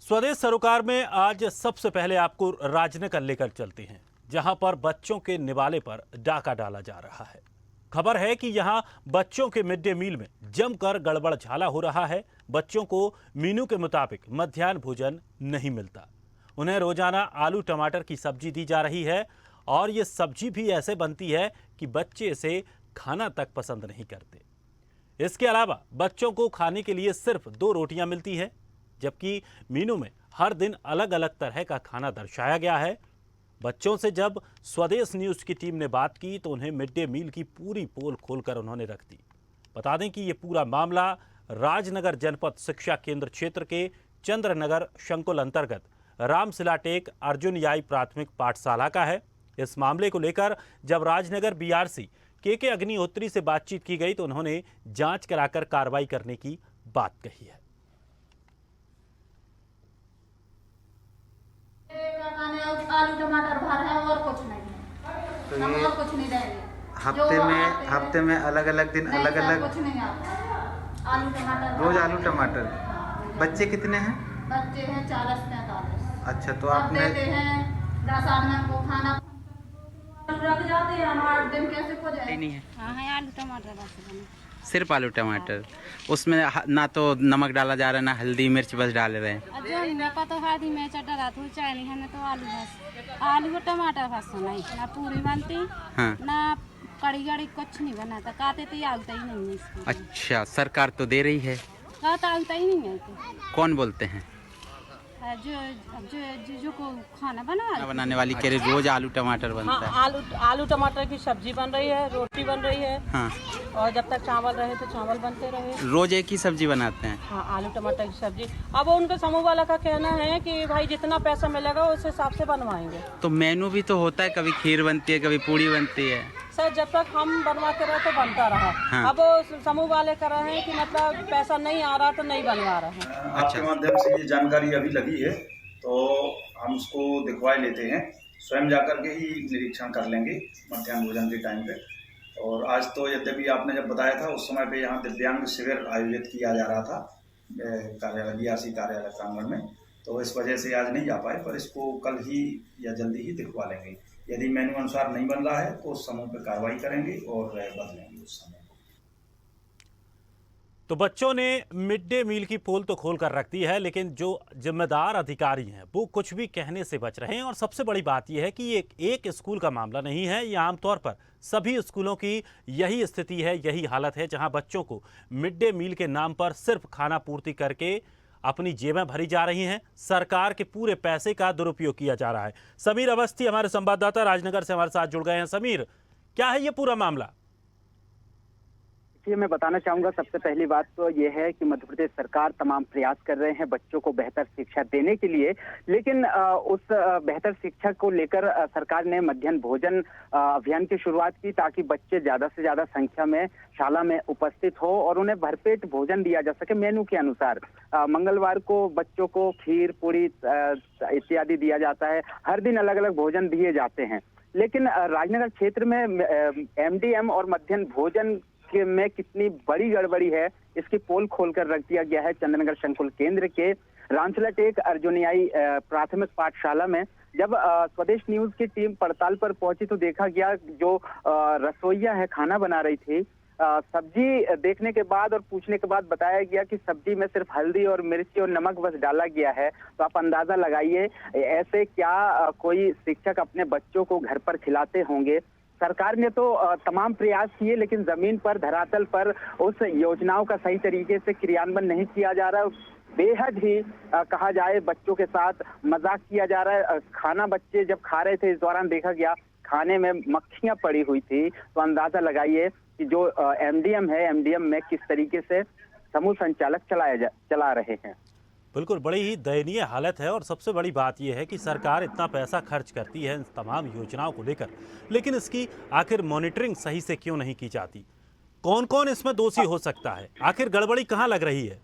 स्वदेश सरोकार में आज सबसे पहले आपको राजनगर लेकर चलते हैं, जहां पर बच्चों के निवाले पर डाका डाला जा रहा है। खबर है कि यहां बच्चों के मिड डे मील में जमकर गड़बड़ झाला हो रहा है। बच्चों को मेनू के मुताबिक मध्याह्न भोजन नहीं मिलता। उन्हें रोजाना आलू टमाटर की सब्जी दी जा रही है और ये सब्जी भी ऐसे बनती है कि बच्चे इसे खाना तक पसंद नहीं करते। इसके अलावा बच्चों को खाने के लिए सिर्फ 2 रोटियां मिलती है, जबकि मेनू में हर दिन अलग अलग तरह का खाना दर्शाया गया है। बच्चों से जब स्वदेश न्यूज की टीम ने बात की तो उन्हें मिड डे मील की पूरी पोल खोलकर उन्होंने रख दी। बता दें कि ये पूरा मामला राजनगर जनपद शिक्षा केंद्र क्षेत्र के चंद्रनगर शंकुल अंतर्गत रामसिलाटेक अर्जुन याई प्राथमिक पाठशाला का है। इस मामले को लेकर जब राजनगर बीआरसी के अग्निहोत्री से बातचीत की गई तो उन्होंने जांच कराकर कार्रवाई करने की बात कही है। आलू टमाटर भर है और कुछ नहीं है। तो हम ये और कुछ नहीं देंगे। हफ्ते में अलग अलग दिन अलग अलग कुछ नहीं आता। आलू टमाटर रोज आलू टमाटर। बच्चे कितने हैं? बच्चे हैं 40-45। अच्छा, तो अब आपने देते हैं 10 आदमी को खाना रख जाते हैं, हम 8 दिन कैसे हो जाए। नहीं है, हाँ है आलू टमाटर बस बने। सिर्फ आलू टमाटर। उसमें ना तो नमक डाला जा रहा है ना हल्दी मिर्च, बस डाल रहे हैं। जो मेरे तो हल्दी मिर्च डला तो चाय नहीं है, तो आलू बस आलू और टमाटर बस नहीं ना पूरी बनती हाँ। ना कड़ी गड़ी कुछ नहीं बनाता। काते तो आलता ही नहीं है इसको। अच्छा, सरकार तो दे रही है। काता आलता ही नहीं है तो। कौन बोलते हैं? जो जो जो, जो को खाना बना बनाने वाली कह रही रोज आलू टमाटर बनता है। हाँ, आलू टमाटर की सब्जी बन रही है, रोटी बन रही है। हाँ, और जब तक चावल रहे तो चावल बनते रहे। रोज एक ही सब्जी बनाते हैं। हाँ, आलू टमाटर की सब्जी। अब उनका समूह वाला का कहना है कि भाई जितना पैसा मिलेगा उस हिसाब से बनवाएंगे। तो मेनू भी तो होता है, कभी खीर बनती है, कभी पूड़ी बनती है। सर जब तक हम बनवाते रहे तो बनता रहा। हाँ। अब वो समूह वाले कर रहे हैं कि मतलब पैसा नहीं आ रहा तो नहीं बनवा रहे हैं। आपके माध्यम से ये जानकारी अभी लगी है तो हम उसको दिखवा लेते हैं, स्वयं जाकर के ही निरीक्षण कर लेंगे मध्याह्न भोजन के टाइम पे। और आज तो यद्यपि आपने जब बताया था उस समय पे यहाँ दिव्यांग शिविर आयोजित किया जा रहा था कार्यालय बीआरसी कार्यालय प्रांगण में, तो इस वजह से आज नहीं जा पाए, पर इसको कल ही या जल्दी ही दिखवा लेंगे। यदि मेन्यू अनुसार नहीं बन रहा है तो उस समूह पर कार्रवाई करेंगे और बदलेंगे उस समय। तो बच्चों ने मिड डे मील की पोल तो खोल कर रख दी है, लेकिन जो जिम्मेदार अधिकारी हैं वो कुछ भी कहने से बच रहे हैं। और सबसे बड़ी बात यह है कि ये एक स्कूल का मामला नहीं है, ये आमतौर पर सभी स्कूलों की यही स्थिति है, यही हालत है, जहां बच्चों को मिड डे मील के नाम पर सिर्फ खाना पूर्ति करके अपनी जेबें भरी जा रही हैं। सरकार के पूरे पैसे का दुरुपयोग किया जा रहा है। समीर अवस्थी हमारे संवाददाता राजनगर से हमारे साथ जुड़ गए हैं। समीर, क्या है ये पूरा मामला? मैं बताना चाहूंगा, सबसे पहली बात तो ये है कि मध्य प्रदेश सरकार तमाम प्रयास कर रहे हैं बच्चों को बेहतर शिक्षा देने के लिए, लेकिन उस बेहतर शिक्षा को लेकर सरकार ने मध्याह्न भोजन अभियान की शुरुआत की ताकि बच्चे ज्यादा से ज्यादा संख्या में शाला में उपस्थित हो और उन्हें भरपेट भोजन दिया जा सके मेनू के अनुसार। मंगलवार को बच्चों को खीर पूरी इत्यादि दिया जाता है, हर दिन अलग अलग भोजन दिए जाते हैं। लेकिन राजनगर क्षेत्र में एमडीएम और मध्याह्न भोजन में कितनी बड़ी गड़बड़ी है इसकी पोल खोलकर रख दिया गया है चंद्रनगर शंकुल केंद्र के रामसिलाटेक अर्जुन याई प्राथमिक पाठशाला में। जब स्वदेश न्यूज की टीम पड़ताल पर पहुंची तो देखा गया जो रसोइया है खाना बना रही थी, सब्जी देखने के बाद और पूछने के बाद बताया गया कि सब्जी में सिर्फ हल्दी और मिर्ची और नमक बस डाला गया है। तो आप अंदाजा लगाइए ऐसे क्या कोई शिक्षक अपने बच्चों को घर पर खिलाते होंगे। सरकार ने तो तमाम प्रयास किए, लेकिन जमीन पर धरातल पर उस योजनाओं का सही तरीके से क्रियान्वयन नहीं किया जा रहा है। बेहद ही कहा जाए बच्चों के साथ मजाक किया जा रहा है। खाना बच्चे जब खा रहे थे इस दौरान देखा गया खाने में मक्खियां पड़ी हुई थी। तो अंदाजा लगाइए कि जो एमडीएम है, एमडीएम में किस तरीके से समूह संचालक चला रहे हैं। बिल्कुल, बड़ी ही दयनीय हालत है। और सबसे बड़ी बात यह है कि सरकार इतना पैसा खर्च करती है इन तमाम योजनाओं को लेकर, लेकिन इसकी आखिर मॉनिटरिंग सही से क्यों नहीं की जाती? कौन कौन इसमें दोषी हो सकता है? आखिर गड़बड़ी कहाँ लग रही है?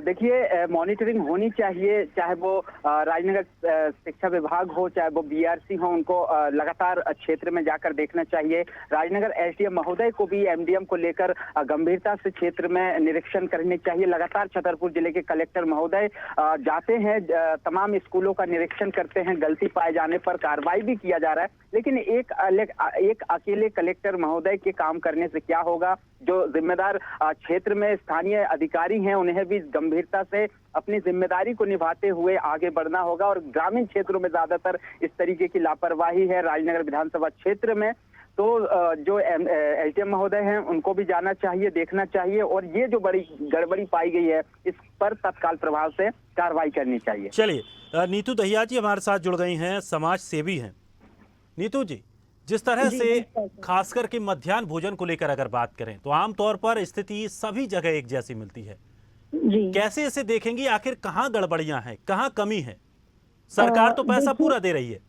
देखिए, मॉनिटरिंग होनी चाहिए, चाहे वो राजनगर शिक्षा विभाग हो, चाहे वो बीआरसी हो, उनको लगातार क्षेत्र में जाकर देखना चाहिए। राजनगर एसडीएम महोदय को भी एमडीएम को लेकर गंभीरता से क्षेत्र में निरीक्षण करने चाहिए। लगातार छतरपुर जिले के कलेक्टर महोदय जाते हैं, तमाम स्कूलों का निरीक्षण करते हैं, गलती पाए जाने पर कार्रवाई भी किया जा रहा है। लेकिन एक अकेले कलेक्टर महोदय के काम करने से क्या होगा? जो जिम्मेदार क्षेत्र में स्थानीय अधिकारी हैं, उन्हें भी गंभीरता से अपनी जिम्मेदारी को निभाते हुए आगे बढ़ना होगा। और ग्रामीण क्षेत्रों में ज्यादातर इस तरीके की लापरवाही है। राजनगर विधानसभा क्षेत्र में तो जो एसडीएम महोदय हैं, उनको भी जाना चाहिए, देखना चाहिए, और ये जो बड़ी गड़बड़ी पाई गई है, इस पर तत्काल प्रभाव से कार्रवाई करनी चाहिए। चलिए, नीतू दहिया जी हमारे साथ जुड़ गई हैं, समाज सेवी हैं। नीतू जी, जिस तरह से खास करके मध्याह्न भोजन को लेकर अगर बात करें तो आमतौर पर स्थिति सभी जगह एक जैसी मिलती है, कैसे इसे देखेंगी? आखिर कहाँ गड़बड़ियां हैं, कहाँ कमी है? सरकार तो पैसा पूरा दे रही है।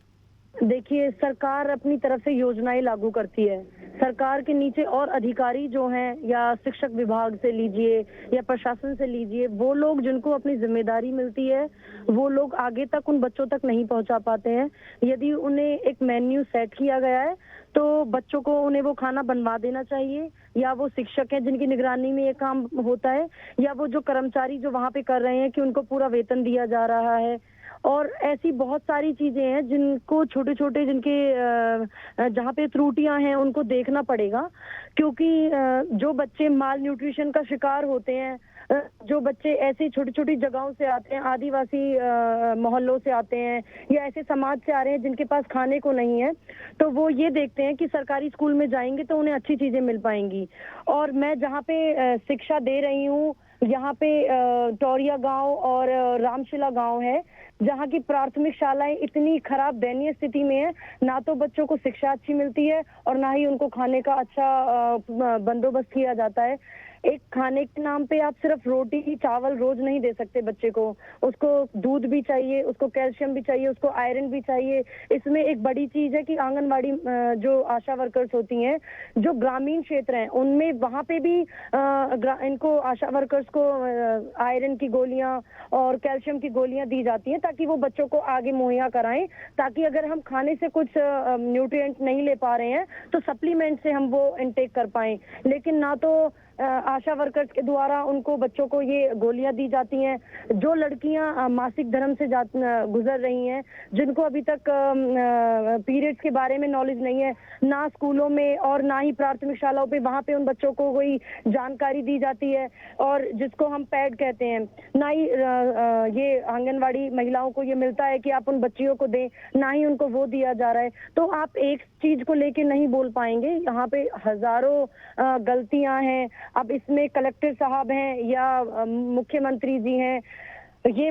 देखिए, सरकार अपनी तरफ से योजनाएं लागू करती है। सरकार के नीचे और अधिकारी जो हैं, या शिक्षक विभाग से लीजिए या प्रशासन से लीजिए, वो लोग जिनको अपनी जिम्मेदारी मिलती है, वो लोग आगे तक उन बच्चों तक नहीं पहुंचा पाते हैं। यदि उन्हें एक मेन्यू सेट किया गया है तो बच्चों को उन्हें वो खाना बनवा देना चाहिए, या वो शिक्षक हैं जिनकी निगरानी में ये काम होता है, या वो जो कर्मचारी जो वहाँ पे कर रहे हैं कि उनको पूरा वेतन दिया जा रहा है। और ऐसी बहुत सारी चीजें हैं जिनको छोटे छोटे जिनके जहाँ पे त्रुटियां हैं उनको देखना पड़ेगा, क्योंकि जो बच्चे माल न्यूट्रिशन का शिकार होते हैं, जो बच्चे ऐसी छोटी छोटी जगहों से आते हैं, आदिवासी मोहल्लों से आते हैं, या ऐसे समाज से आ रहे हैं जिनके पास खाने को नहीं है, तो वो ये देखते हैं कि सरकारी स्कूल में जाएंगे तो उन्हें अच्छी चीजें मिल पाएंगी। और मैं जहाँ पे शिक्षा दे रही हूँ, यहाँ पे टोरिया गांव और रामशिला गांव है, जहाँ की प्राथमिक शालाएं इतनी खराब दयनीय स्थिति में है, ना तो बच्चों को शिक्षा अच्छी मिलती है और ना ही उनको खाने का अच्छा बंदोबस्त किया जाता है। एक खाने के नाम पे आप सिर्फ रोटी चावल रोज नहीं दे सकते बच्चे को, उसको दूध भी चाहिए, उसको कैल्शियम भी चाहिए, उसको आयरन भी चाहिए। इसमें एक बड़ी चीज है कि आंगनवाड़ी जो आशा वर्कर्स होती हैं, जो ग्रामीण क्षेत्र हैं, उनमें वहाँ पे भी इनको आशा वर्कर्स को आयरन की गोलियां और कैल्शियम की गोलियां दी जाती हैं, ताकि वो बच्चों को आगे मुहैया कराएं, ताकि अगर हम खाने से कुछ न्यूट्रिएंट नहीं ले पा रहे हैं तो सप्लीमेंट से हम वो इनटेक कर पाएं। लेकिन ना तो आशा वर्कर्स के द्वारा उनको बच्चों को ये गोलियां दी जाती हैं। जो लड़कियां मासिक धर्म से गुजर रही हैं, जिनको अभी तक पीरियड्स के बारे में नॉलेज नहीं है, ना स्कूलों में और ना ही प्राथमिक शालाओं पे वहाँ पे उन बच्चों को कोई जानकारी दी जाती है, और जिसको हम पैड कहते हैं, ना ही ये आंगनवाड़ी महिलाओं को ये मिलता है कि आप उन बच्चियों को दें, ना ही उनको वो दिया जा रहा है। तो आप एक चीज को लेके नहीं बोल पाएंगे, यहाँ पे हजारों गलतियां हैं। अब इसमें कलेक्टर साहब हैं या मुख्यमंत्री जी हैं, ये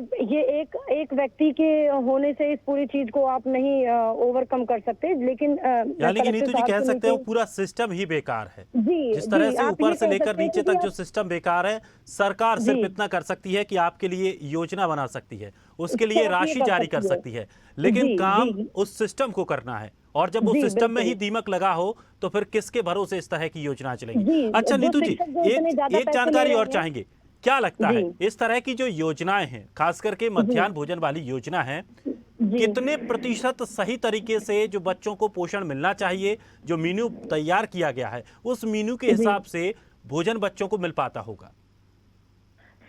एक व्यक्ति के होने से इस पूरी चीज को आप नहीं ओवरकम कर सकते। लेकिन यानी कि नीतू जी कह सकते हो पूरा सिस्टम ही बेकार है। जिस तरह से ऊपर से लेकर नीचे तक जो सिस्टम बेकार है, सरकार सिर्फ इतना कर सकती है कि आपके लिए योजना बना सकती है, उसके लिए राशि जारी कर सकती है, लेकिन काम उस सिस्टम को करना है। और जब उस सिस्टम में ही दीमक लगा हो तो फिर किसके भरोसे इस तरह की योजना चलेगी? अच्छा नीतू जी, एक जानकारी और चाहेंगे, क्या लगता है इस तरह की जो योजनाएं हैं, खास करके मध्याह्न भोजन वाली योजना है, कितने प्रतिशत सही तरीके से जो बच्चों को पोषण मिलना चाहिए, जो मेन्यू तैयार किया गया है, उस मेन्यू के हिसाब से भोजन बच्चों को मिल पाता होगा?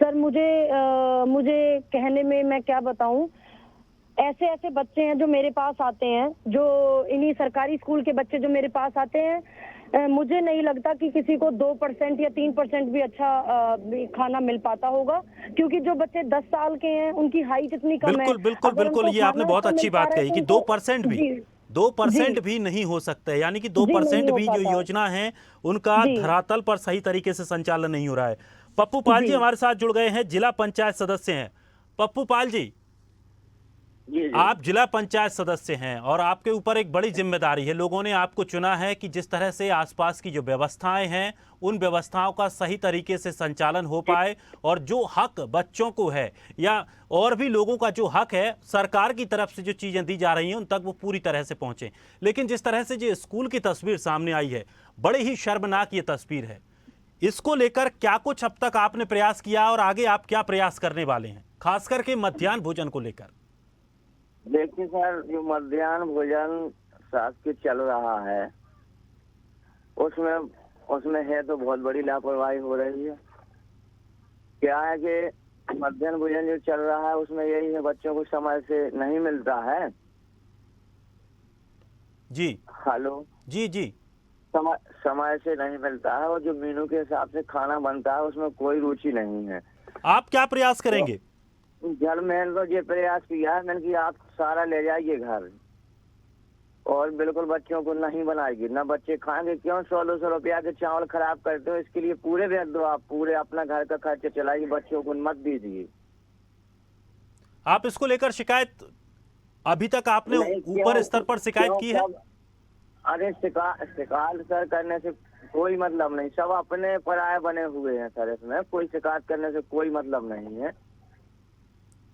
सर, मुझे कहने में मैं क्या बताऊं, ऐसे बच्चे हैं जो मेरे पास आते हैं, जो इन्हीं सरकारी स्कूल के बच्चे जो मेरे पास आते हैं, मुझे नहीं लगता कि किसी को 2% या 3% भी अच्छा खाना मिल पाता होगा, क्योंकि जो बच्चे 10 साल के हैं उनकी हाइट इतनी कम है। बिल्कुल, ये आपने बहुत अच्छी बात कही कि 2% भी नहीं हो सकता है, यानी कि 2% भी जो योजना है उनका धरातल पर सही तरीके से संचालन नहीं हो रहा है। पप्पू पाल जी हमारे साथ जुड़ गए हैं, जिला पंचायत सदस्य हैं। पप्पू पाल जी, आप जिला पंचायत सदस्य हैं और आपके ऊपर एक बड़ी जिम्मेदारी है। लोगों ने आपको चुना है कि जिस तरह से आसपास की जो व्यवस्थाएं हैं, उन व्यवस्थाओं का सही तरीके से संचालन हो पाए, और जो हक बच्चों को है या और भी लोगों का जो हक है, सरकार की तरफ से जो चीजें दी जा रही हैं उन तक वो पूरी तरह से पहुंचे। लेकिन जिस तरह से जो स्कूल की तस्वीर सामने आई है, बड़ी ही शर्मनाक ये तस्वीर है। इसको लेकर क्या कुछ अब तक आपने प्रयास किया और आगे आप क्या प्रयास करने वाले हैं, खास करके मध्याह्न भोजन को लेकर? देखिए सर, जो मध्याह्न भोजन शासकीय चल रहा है उसमें है तो बहुत बड़ी लापरवाही हो रही है। क्या है कि मध्याह्न भोजन जो चल रहा है उसमें यही है, बच्चों को समय से नहीं मिलता है। जी हेलो जी जी। समय से नहीं मिलता है और जो मेनू के हिसाब से खाना बनता है उसमें कोई रुचि नहीं है। आप क्या प्रयास करेंगे? घर में तो ये प्रयास किया है मैंने कि आप सारा ले जाइए घर और बिल्कुल बच्चों को नहीं बनाएगी, ना बच्चे खाएंगे। क्यों 100-200 रुपया के चावल खराब करते हो? इसके लिए पूरे भेज दो, आप पूरे अपना घर का खर्चा चलाइए, बच्चों को मत दीजिए। आप इसको लेकर शिकायत अभी तक आपने ऊपर स्तर पर शिकायत की है? अरे शिकायत सर करने से कोई मतलब नहीं, सब अपने पराये बने हुए हैं सर, इसमें कोई शिकायत करने से कोई मतलब नहीं है।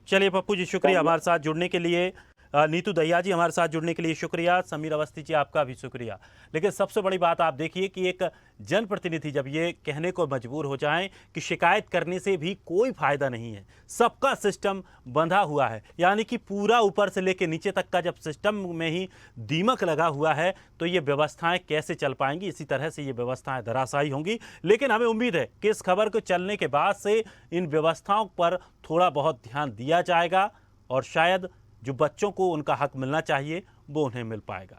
चलिए पप्पू जी, शुक्रिया हमारे साथ जुड़ने के लिए। नीतू दहिया जी हमारे साथ जुड़ने के लिए शुक्रिया। समीर अवस्थी जी आपका भी शुक्रिया। लेकिन सबसे बड़ी बात आप देखिए कि एक जनप्रतिनिधि जब ये कहने को मजबूर हो जाएं कि शिकायत करने से भी कोई फायदा नहीं है, सबका सिस्टम बंधा हुआ है, यानी कि पूरा ऊपर से लेकर नीचे तक का जब सिस्टम में ही दीमक लगा हुआ है तो ये व्यवस्थाएं कैसे चल पाएंगी? इसी तरह से ये व्यवस्थाएं धराशायी होंगी। लेकिन हमें उम्मीद है कि इस खबर को चलने के बाद से इन व्यवस्थाओं पर थोड़ा बहुत ध्यान दिया जाएगा और शायद जो बच्चों को उनका हक मिलना चाहिए वो उन्हें मिल पाएगा।